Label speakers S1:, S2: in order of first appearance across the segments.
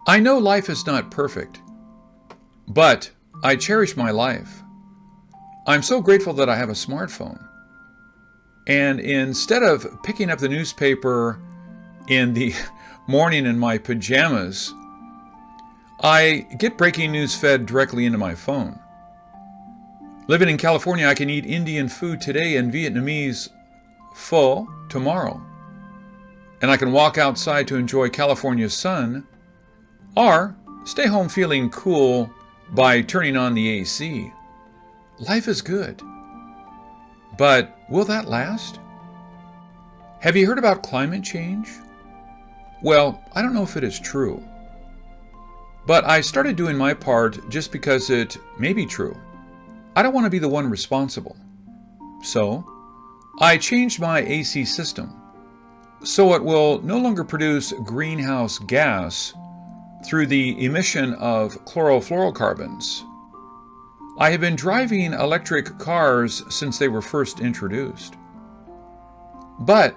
S1: I know life is not perfect, but I cherish my life. I'm so grateful that I have a smartphone. And instead of picking up the newspaper in the morning in my pajamas, I get breaking news fed directly into my phone. Living in California, I can eat Indian food today and Vietnamese pho tomorrow. And I can walk outside to enjoy California's sun, or stay home feeling cool by turning on the AC. Life is good. But will that last? Have you heard about climate change? Well, I don't know if it is true. But I started doing my part just because it may be true. I don't want to be the one responsible. So, I changed my AC system so it will no longer produce greenhouse gas through the emission of chlorofluorocarbons. I have been driving electric cars since they were first introduced. But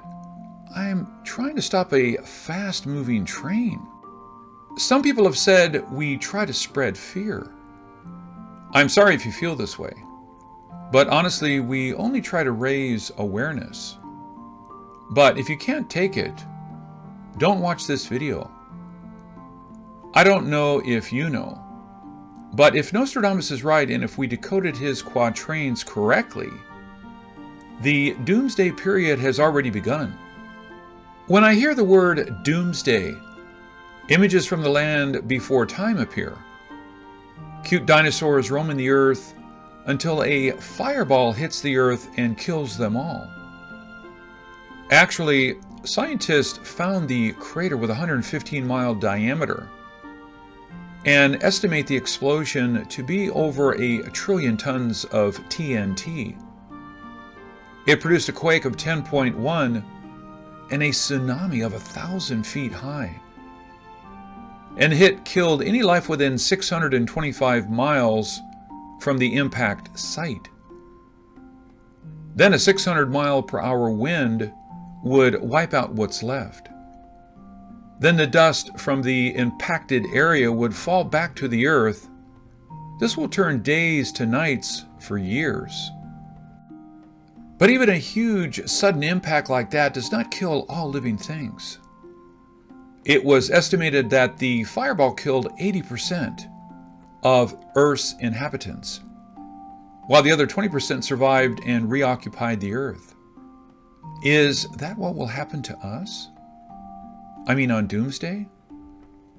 S1: I'm trying to stop a fast-moving train. Some people have said we try to spread fear. I'm sorry if you feel this way, but honestly, we only try to raise awareness. But if you can't take it, don't watch this video. I don't know if you know, but if Nostradamus is right and if we decoded his quatrains correctly, the Doomsday period has already begun. When I hear the word Doomsday, images from the land before time appear. Cute dinosaurs roaming the earth until a fireball hits the earth and kills them all. Actually, scientists found the crater with a 115-mile diameter and estimate the explosion to be over 1 trillion tons of TNT. It produced a quake of 10.1 and a tsunami of 1,000 feet high. And the hit killed any life within 625 miles from the impact site. Then a 600-mile-per-hour wind would wipe out what's left. Then the dust from the impacted area would fall back to the earth. This will turn days to nights for years. But even a huge, sudden impact like that does not kill all living things. It was estimated that the fireball killed 80% of Earth's inhabitants, while the other 20% survived and reoccupied the Earth. Is that what will happen to us? I mean, on Doomsday?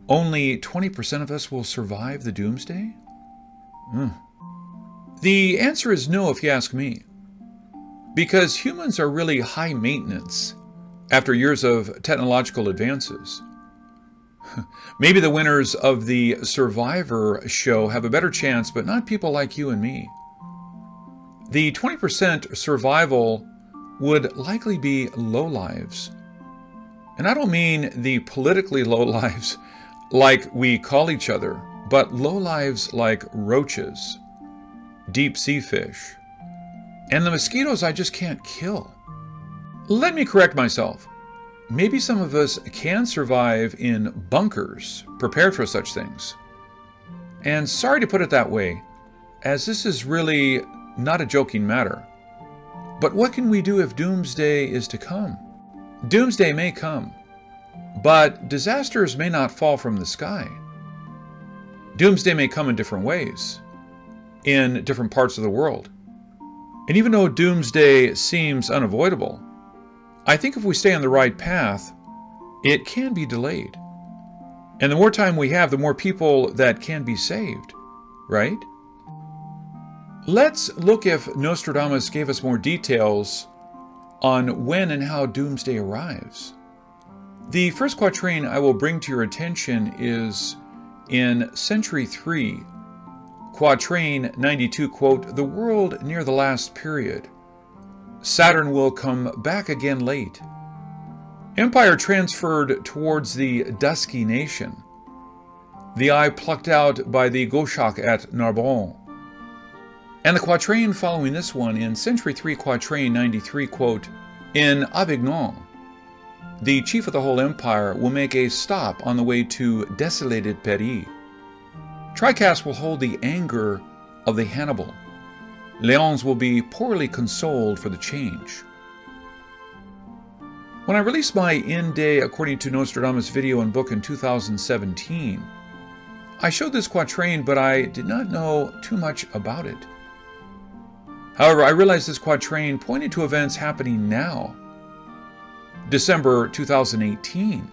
S1: Only 20% of us will survive the Doomsday? The answer is no if you ask me. Because humans are really high maintenance after years of technological advances. Maybe the winners of the Survivor show have a better chance, but not people like you and me. The 20% survival would likely be lowlives. And I don't mean the politically lowlives like we call each other, but lowlives like roaches, deep sea fish, and the mosquitoes I just can't kill. Let me correct myself. Maybe some of us can survive in bunkers prepared for such things. And sorry to put it that way, as this is really not a joking matter. But what can we do if Doomsday is to come? Doomsday may come, but disasters may not fall from the sky. Doomsday may come in different ways, in different parts of the world. And even though Doomsday seems unavoidable, I think if we stay on the right path, it can be delayed. And the more time we have, the more people that can be saved, right? Let's look if Nostradamus gave us more details on when and how Doomsday arrives. The first quatrain I will bring to your attention is in Century 3, Quatrain 92, quote, "The world near the last period. Saturn will come back again late. Empire transferred towards the dusky nation. The eye plucked out by the Goshawk at Narbonne." And the quatrain following this one in Century 3, Quatrain 93, quote, "In Avignon, the chief of the whole empire, will make a stop on the way to desolated Paris. Tricast will hold the anger of the Hannibal. Léonce will be poorly consoled for the change. When I released my End Day According to Nostradamus video and book in 2017, I showed this quatrain, but I did not know too much about it. However, I realized this quatrain pointed to events happening now. December 2018.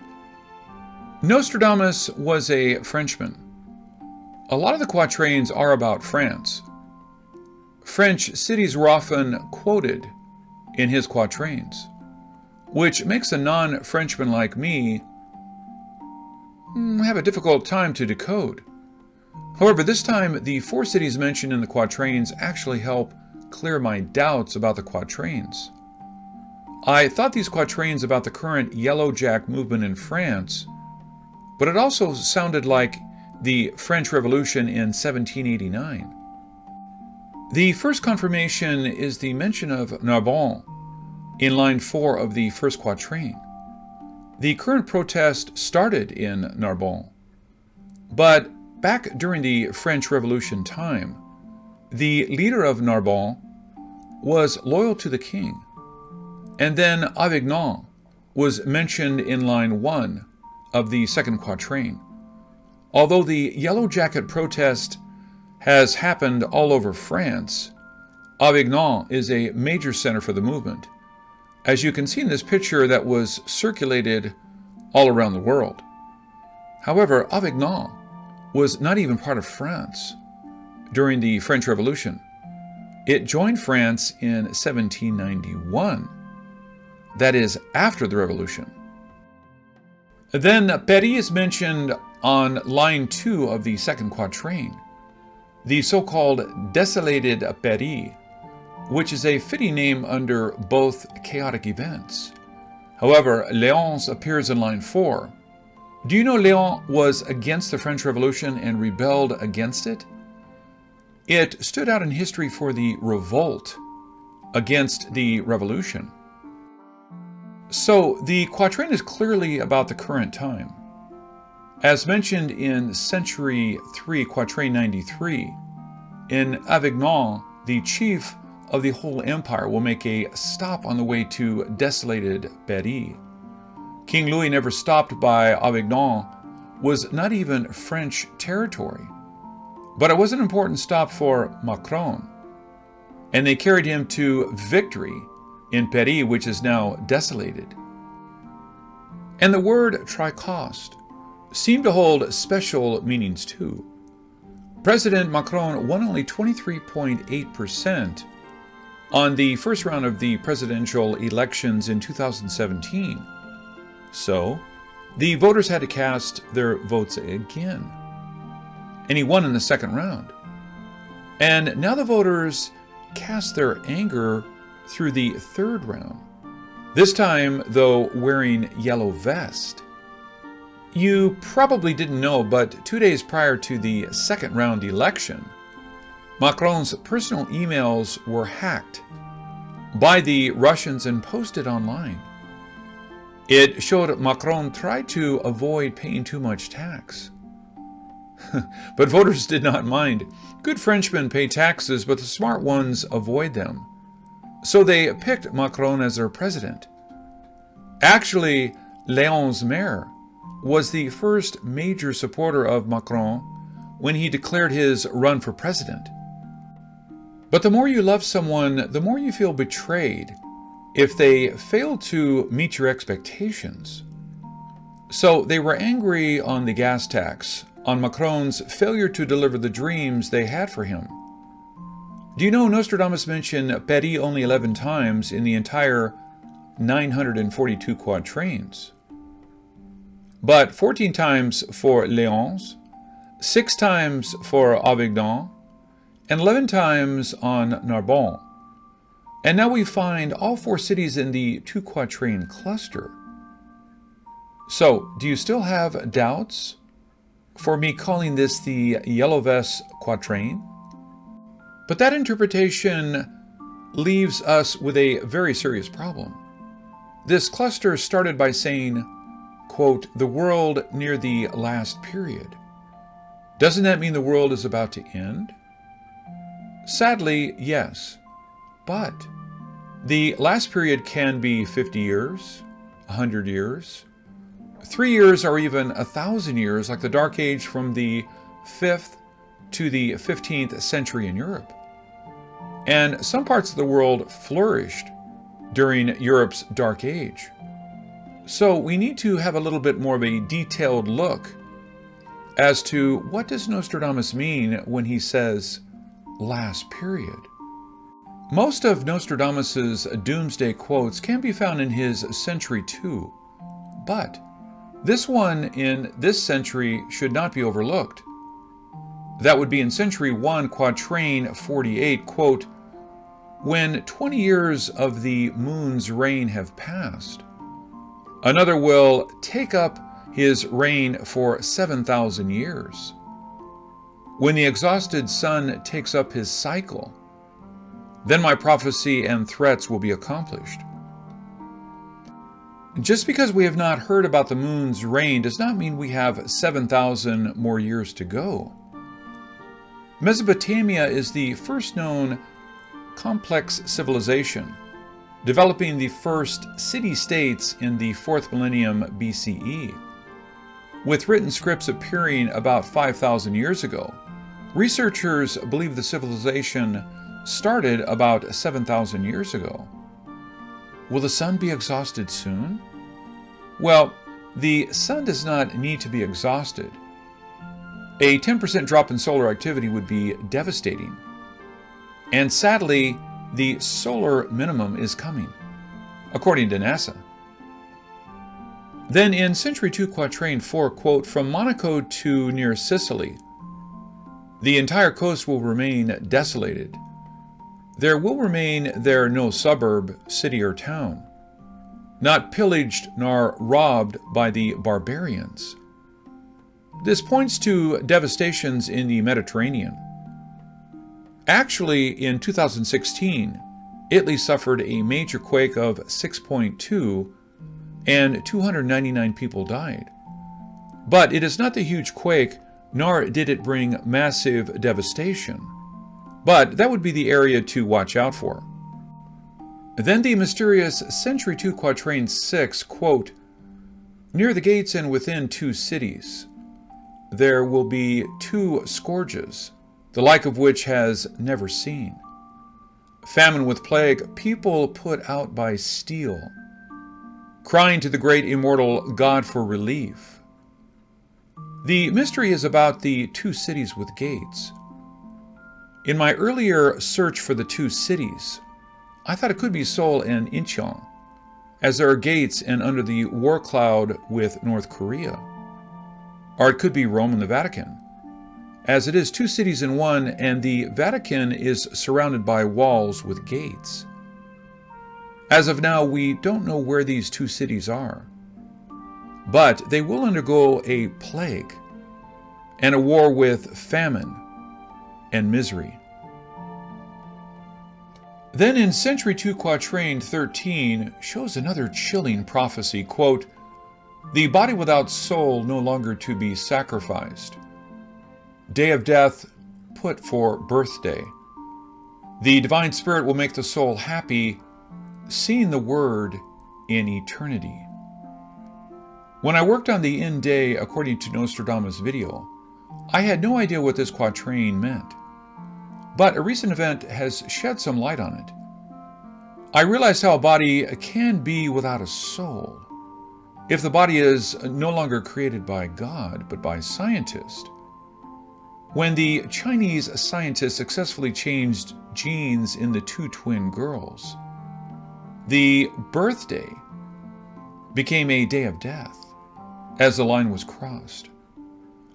S1: Nostradamus was a Frenchman. A lot of the quatrains are about France. French cities were often quoted in his quatrains, which makes a non-Frenchman like me have a difficult time to decode. However, this time the 4 cities mentioned in the quatrains actually help clear my doubts about the quatrains. I thought these quatrains about the current Yellow Jack movement in France, but it also sounded like the French Revolution in 1789. The first confirmation is the mention of Narbonne in line 4 of the first quatrain. The current protest started in Narbonne, but back during the French Revolution time, the leader of Narbonne was loyal to the king, and then Avignon was mentioned in line 1 of the second quatrain. Although the Yellow Jacket protest has happened all over France, Avignon is a major center for the movement, as you can see in this picture that was circulated all around the world. However, Avignon was not even part of France during the French Revolution. It joined France in 1791. That is after the Revolution. Then Paris is mentioned on line 2 of the second quatrain, the so-called desolated Paris, which is a fitting name under both chaotic events. However, Léonce appears in line 4. Do you know Léon was against the French Revolution and rebelled against it? It stood out in history for the revolt against the revolution. So the quatrain is clearly about the current time. As mentioned in Century 3, Quatrain 93, in Avignon, the chief of the whole empire will make a stop on the way to desolated Paris. King Louis never stopped by Avignon, was not even French territory. But it was an important stop for Macron, and they carried him to victory in Paris, which is now desolated. And the word tricost seemed to hold special meanings too. President Macron won only 23.8% on the first round of the presidential elections in 2017. So, the voters had to cast their votes again. And he won in the second round. And now the voters cast their anger through the third round. This time, though, wearing yellow vest. You probably didn't know, but 2 days prior to the second round election, Macron's personal emails were hacked by the Russians and posted online. It showed Macron tried to avoid paying too much tax. But voters did not mind. Good Frenchmen pay taxes, but the smart ones avoid them. So they picked Macron as their president. Actually, Léonce Maire was the first major supporter of Macron when he declared his run for president. But the more you love someone, the more you feel betrayed if they fail to meet your expectations. So they were angry on the gas tax, on Macron's failure to deliver the dreams they had for him. Do you know Nostradamus mentioned Paris only 11 times in the entire 942 quatrains? But 14 times for Léonce, 6 times for Avignon, and 11 times on Narbonne. And now we find all 4 cities in the 2-quatrain cluster. So, do you still have doubts for me calling this the Yellow Vest quatrain? But that interpretation leaves us with a very serious problem. This cluster started by saying, quote, the world near the last period. Doesn't that mean the world is about to end? Sadly, yes. But the last period can be 50 years, 100 years, 3 years, or even 1,000 years, like the Dark Age from the 5th to the 15th century in Europe. And some parts of the world flourished during Europe's Dark Age. So we need to have a little bit more of a detailed look as to what does Nostradamus mean when he says last period. Most of Nostradamus's Doomsday quotes can be found in his Century 2, but this one in this century should not be overlooked. That would be in Century 1, quatrain 48, quote, when 20 years of the moon's reign have passed, another will take up his reign for 7,000 years. When the exhausted sun takes up his cycle, then my prophecy and threats will be accomplished. Just because we have not heard about the moon's reign does not mean we have 7,000 more years to go. Mesopotamia is the first known complex civilization, developing the first city-states in the 4th millennium BCE. With written scripts appearing about 5,000 years ago, researchers believe the civilization started about 7,000 years ago. Will the sun be exhausted soon? Well, the sun does not need to be exhausted. A 10% drop in solar activity would be devastating. And sadly, the solar minimum is coming, according to NASA. Then in Century 2, quatrain 4, quote, from Monaco to near Sicily, the entire coast will remain desolated. There will remain there no suburb, city, or town, not pillaged nor robbed by the barbarians. This points to devastations in the Mediterranean. Actually, in 2016, Italy suffered a major quake of 6.2 and 299 people died. But it is not the huge quake, nor did it bring massive devastation. But that would be the area to watch out for. Then the mysterious Century 2, quatrain 6, quote, near the gates and within 2 cities, there will be 2 scourges, the like of which has never seen. Famine with plague, people put out by steel, crying to the great immortal God for relief. The mystery is about the 2 cities with gates. In my earlier search for the 2 cities, I thought it could be Seoul and Incheon, as there are gates and under the war cloud with North Korea. Or it could be Rome and the Vatican, as it is 2 cities in one, and the Vatican is surrounded by walls with gates. As of now, we don't know where these 2 cities are, but they will undergo a plague and a war with famine and misery. Then in Century 2, quatrain 13 shows another chilling prophecy, quote, the body without soul no longer to be sacrificed. Day of death put for birthday. The divine spirit will make the soul happy, seeing the word in eternity. When I worked on the end day according to Nostradamus' video, I had no idea what this quatrain meant. But a recent event has shed some light on it. I realized how a body can be without a soul. If the body is no longer created by God, but by scientists. When the Chinese scientists successfully changed genes in the 2 twin girls, the birthday became a day of death, as the line was crossed.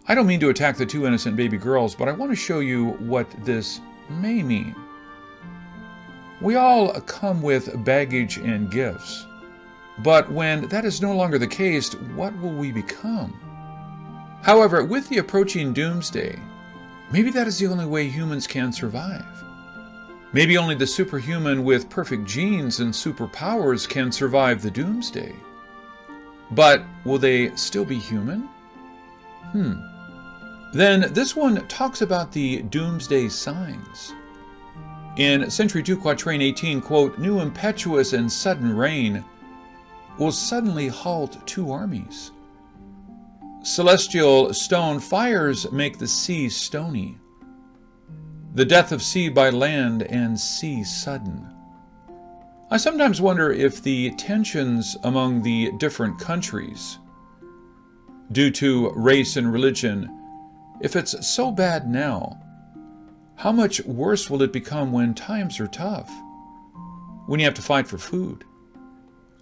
S1: I don't mean to attack the 2 innocent baby girls, but I want to show you what this may mean. We all come with baggage and gifts, but when that is no longer the case, what will we become? However, with the approaching doomsday, maybe that is the only way humans can survive. Maybe only the superhuman with perfect genes and superpowers can survive the Doomsday. But will they still be human? Then this one talks about the Doomsday signs. In Century 2, Quatrain 18, quote, "New impetuous and sudden rain will suddenly halt 2 armies. Celestial stone fires make the sea stony. The death of sea by land and sea sudden." I sometimes wonder if the tensions among the different countries, due to race and religion, if it's so bad now, how much worse will it become when times are tough? When you have to fight for food?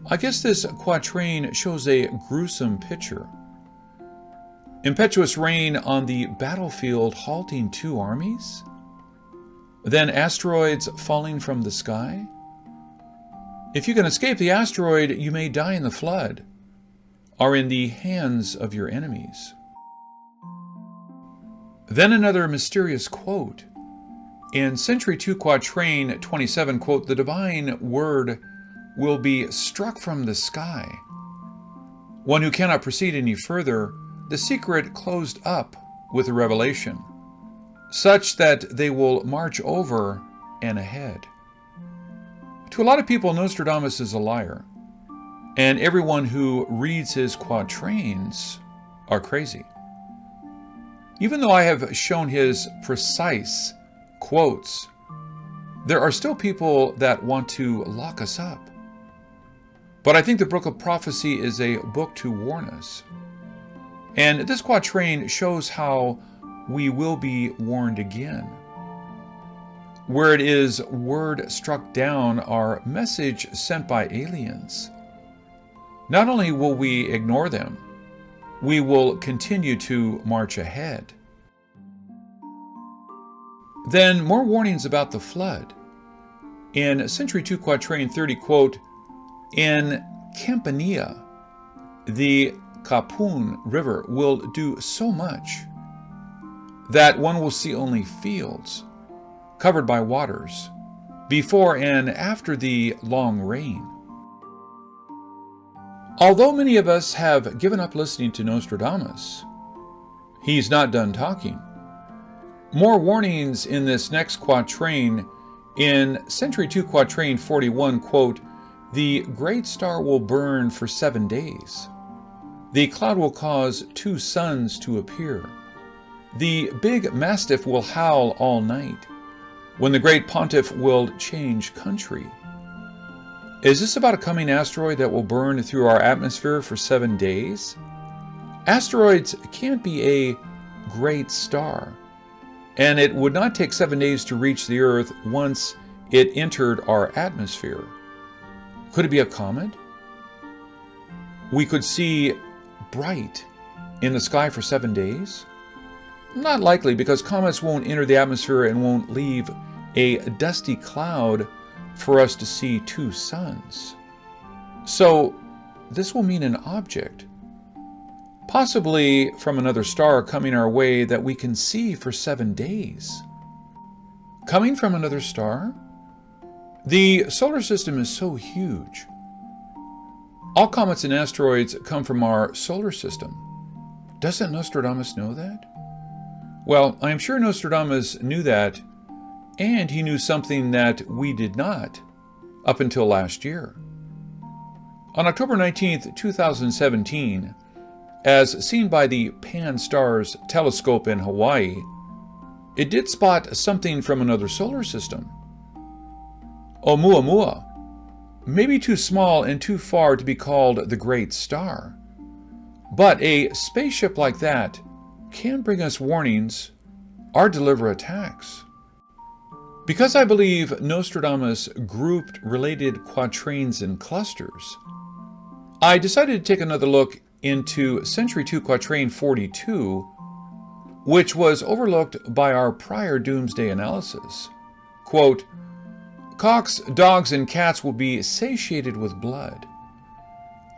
S1: I guess this quatrain shows a gruesome picture. Impetuous rain on the battlefield halting 2 armies? Then asteroids falling from the sky? If you can escape the asteroid, you may die in the flood, or in the hands of your enemies. Then another mysterious quote. In Century 2, Quatrain 27, quote, "The divine word will be struck from the sky. One who cannot proceed any further, the secret closed up with a revelation, such that they will march over and ahead." To a lot of people, Nostradamus is a liar, and everyone who reads his quatrains are crazy. Even though I have shown his precise quotes, there are still people that want to lock us up. But I think the book of Prophecy is a book to warn us. And this quatrain shows how we will be warned again. Where it is word struck down, our message sent by aliens. Not only will we ignore them, we will continue to march ahead. Then more warnings about the flood. In Century 2, Quatrain 30, quote, "In Campania, the Capun River will do so much that one will see only fields covered by waters before and after the long rain." Although many of us have given up listening to Nostradamus, he's not done talking. More warnings in this next quatrain. In Century 2, Quatrain 41, quote, "The great star will burn for 7 days. The cloud will cause 2 suns to appear. The big mastiff will howl all night, when the great pontiff will change country." Is this about a coming asteroid that will burn through our atmosphere for 7 days? Asteroids can't be a great star, and it would not take 7 days to reach the Earth once it entered our atmosphere. Could it be a comet? We could see bright in the sky for 7 days? Not likely, because comets won't enter the atmosphere and won't leave a dusty cloud for us to see 2 suns. So this will mean an object, possibly from another star, coming our way that we can see for 7 days. Coming from another star? The solar system is so huge. All comets and asteroids come from our solar system. Doesn't Nostradamus know that? Well, I am sure Nostradamus knew that, and he knew something that we did not up until last year. On October 19th, 2017, as seen by the Pan-STARRS telescope in Hawaii, it did spot something from another solar system. Oumuamua, maybe too small and too far to be called the Great Star. But a spaceship like that can bring us warnings or deliver attacks. Because I believe Nostradamus grouped related quatrains in clusters, I decided to take another look into Century 2, Quatrain 42, which was overlooked by our prior Doomsday analysis. Quote, "Cocks, dogs, and cats will be satiated with blood,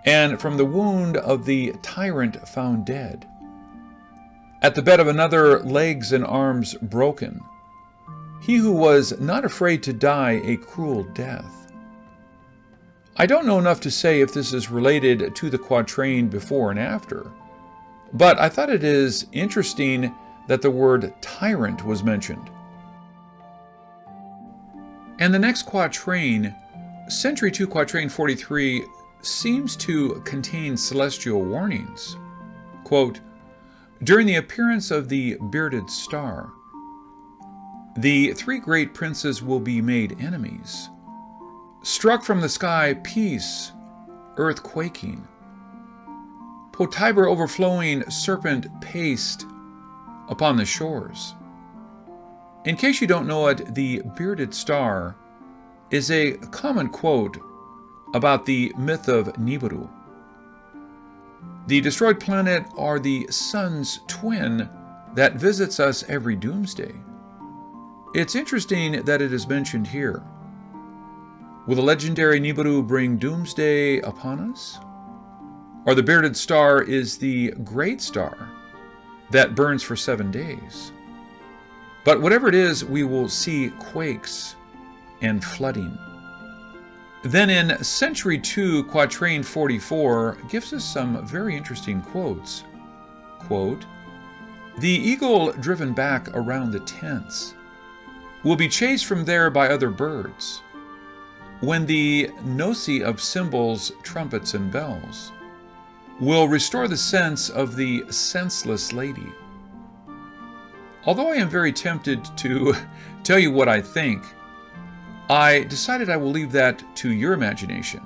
S1: and from the wound of the tyrant found dead. At the bed of another, legs and arms broken. he who was not afraid to die a cruel death. I don't know enough to say if this is related to the quatrain before and after, but I thought it is interesting that the word tyrant was mentioned. And the next quatrain, Century 2, Quatrain 43, seems to contain celestial warnings. Quote, during the appearance of the bearded star, the three great princes will be made enemies. Struck from the sky, peace, earth quaking. Potiber overflowing, serpent paste upon the shores. In case you don't know it, the bearded star is a common quote about the myth of Nibiru. The destroyed planet are the sun's twin that visits us every doomsday. It's interesting that it is mentioned here. Will the legendary Nibiru bring doomsday upon us? Or the bearded star is the great star that burns for 7 days? But whatever it is, we will see quakes and flooding. Then in Century 2, Quatrain 44 gives us some very interesting quotes. Quote, the eagle driven back around the tents will be chased from there by other birds. When the nosi of cymbals, trumpets, and bells will restore the sense of the senseless lady. Although I am very tempted to tell you what I think, I decided I will leave that to your imagination,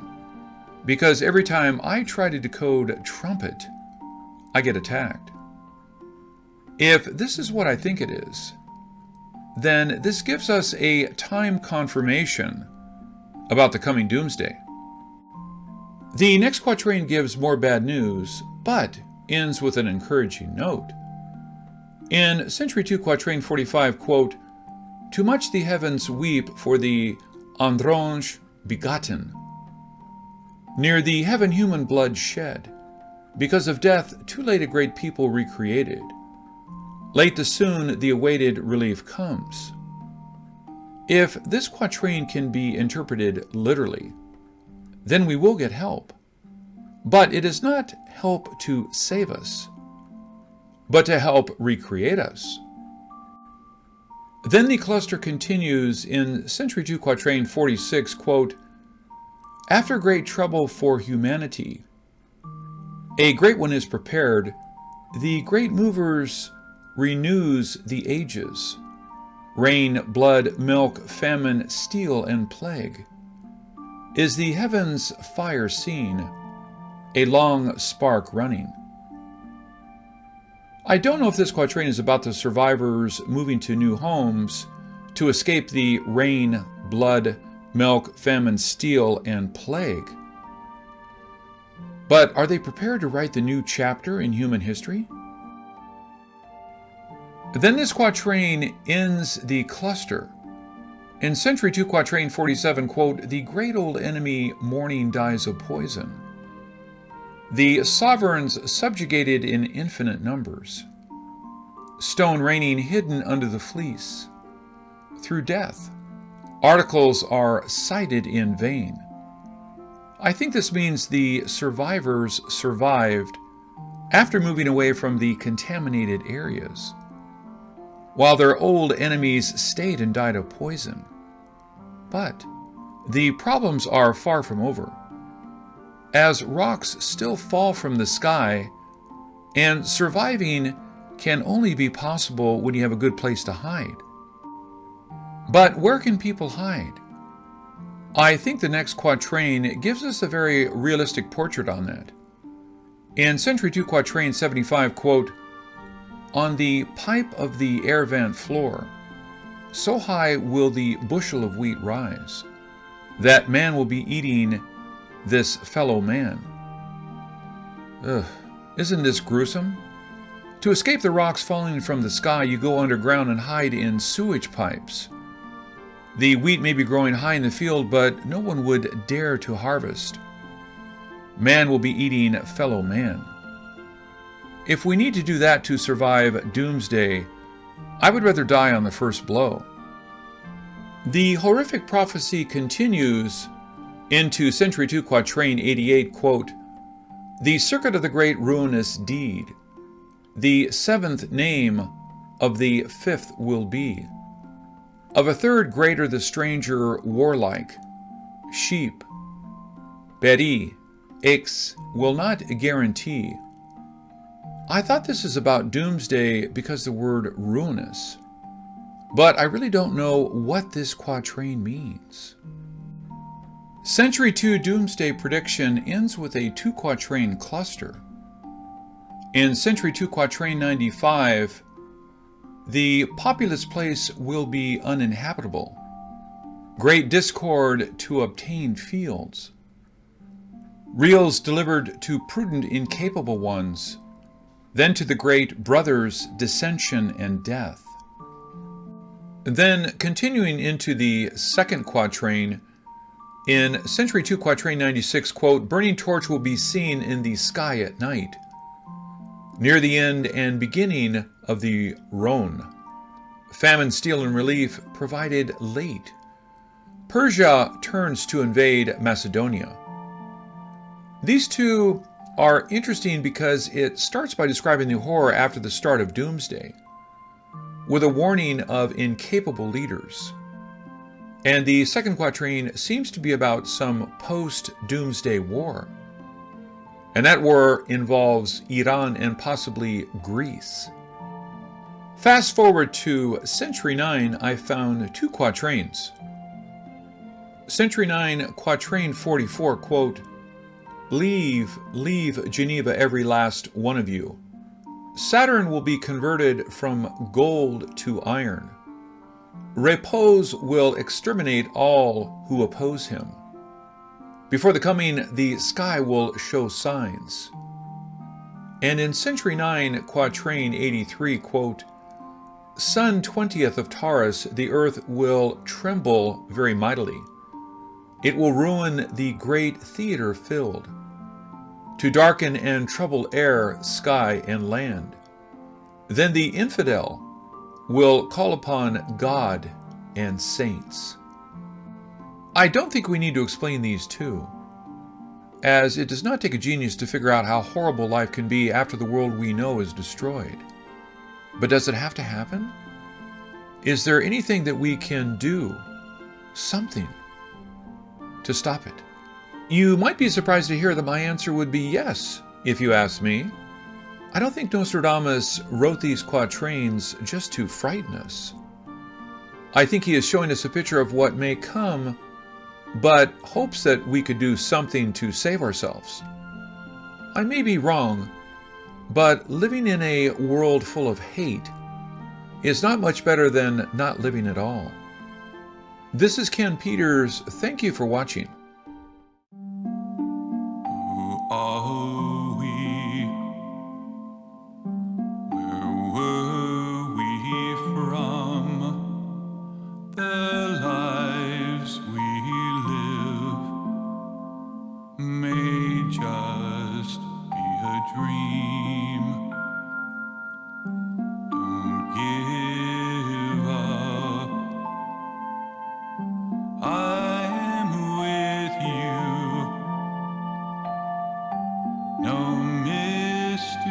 S1: because every time I try to decode trumpet, I get attacked. If this is what I think it is, then this gives us a time confirmation about the coming doomsday. The next quatrain gives more bad news, but ends with an encouraging note. In Century 2, Quatrain 45, quote, too much the heavens weep for the andronge begotten. Near the heaven human blood shed, because of death too late a great people recreated. Late the soon the awaited relief comes. If this quatrain can be interpreted literally, then we will get help. But it is not help to save us, but to help recreate us. Then the cluster continues in Century 2, Quatrain 46, quote, after great trouble for humanity, a great one is prepared, the great movers renews the ages, rain, blood, milk, famine, steel, and plague. Is the heavens fire seen, a long spark running? I don't know if this quatrain is about the survivors moving to new homes to escape the rain, blood, milk, famine, steel, and plague. But are they prepared to write the new chapter in human history? Then this quatrain ends the cluster. In Century 2, Quatrain 47, quote, the great old enemy mourning dies of poison. The sovereigns subjugated in infinite numbers. Stone raining hidden under the fleece. Through death, articles are cited in vain. I think this means the survivors survived after moving away from the contaminated areas, while their old enemies stayed and died of poison. But the problems are far from over, as rocks still fall from the sky, and surviving can only be possible when you have a good place to hide. But where can people hide? I think the next quatrain gives us a very realistic portrait on that. In Century 2, Quatrain 75, quote, on the pipe of the air vent floor, so high will the bushel of wheat rise, that man will be eating this fellow man. Ugh, isn't this gruesome? To escape the rocks falling from the sky, you go underground and hide in sewage pipes. The wheat may be growing high in the field, but no one would dare to harvest. Man will be eating fellow man. If we need to do that to survive doomsday, I would rather die on the first blow. The horrific prophecy continues into Century 2, Quatrain 88, quote, "The circuit of the great ruinous deed, the seventh name of the fifth will be. Of a third greater the stranger warlike, sheep, beri, X will not guarantee." I thought this is about Doomsday because the word ruinous, but I really don't know what this quatrain means. Century 2 Doomsday prediction ends with a 2-quatrain cluster. In Century 2 Quatrain 95, the populous place will be uninhabitable. Great discord to obtain fields. Reals delivered to prudent incapable ones, then to the great brothers dissension and death. Then continuing into the second quatrain, in Century 2 Quatrain 96, quote, "Burning torch will be seen in the sky at night, near the end and beginning of the Rhone. Famine, steel, and relief provided late. Persia turns to invade Macedonia." These two are interesting because it starts by describing the horror after the start of Doomsday, with a warning of incapable leaders. And the second quatrain seems to be about some post-Doomsday war. And that war involves Iran and possibly Greece. Fast forward to Century 9, I found 2 quatrains. Century 9, Quatrain 44, quote, "Leave Geneva every last one of you. Saturn will be converted from gold to iron. Repose will exterminate all who oppose him. Before the coming, the sky will show signs." And in Century 9, Quatrain 83, quote, "Sun 20th of Taurus, the earth will tremble very mightily. It will ruin the great theater filled, to darken and trouble air, sky, and land. Then the infidel will call upon God and saints." I don't think we need to explain these two, as it does not take a genius to figure out how horrible life can be after the world we know is destroyed. But does it have to happen? Is there anything that we can do, something, to stop it? You might be surprised to hear that my answer would be yes, if you ask me. I don't think Nostradamus wrote these quatrains just to frighten us. I think he is showing us a picture of what may come, but hopes that we could do something to save ourselves. I may be wrong, but living in a world full of hate is not much better than not living at all. This is Ken Peters. Thank you for watching.
S2: Who are we? Where were we from? The lives we live may just be a dream. Don't give up. I am with you. No mystery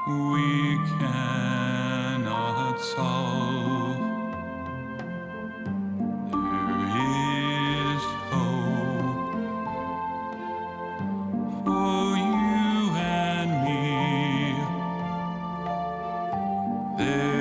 S2: we cannot solve. There is hope for you and me. There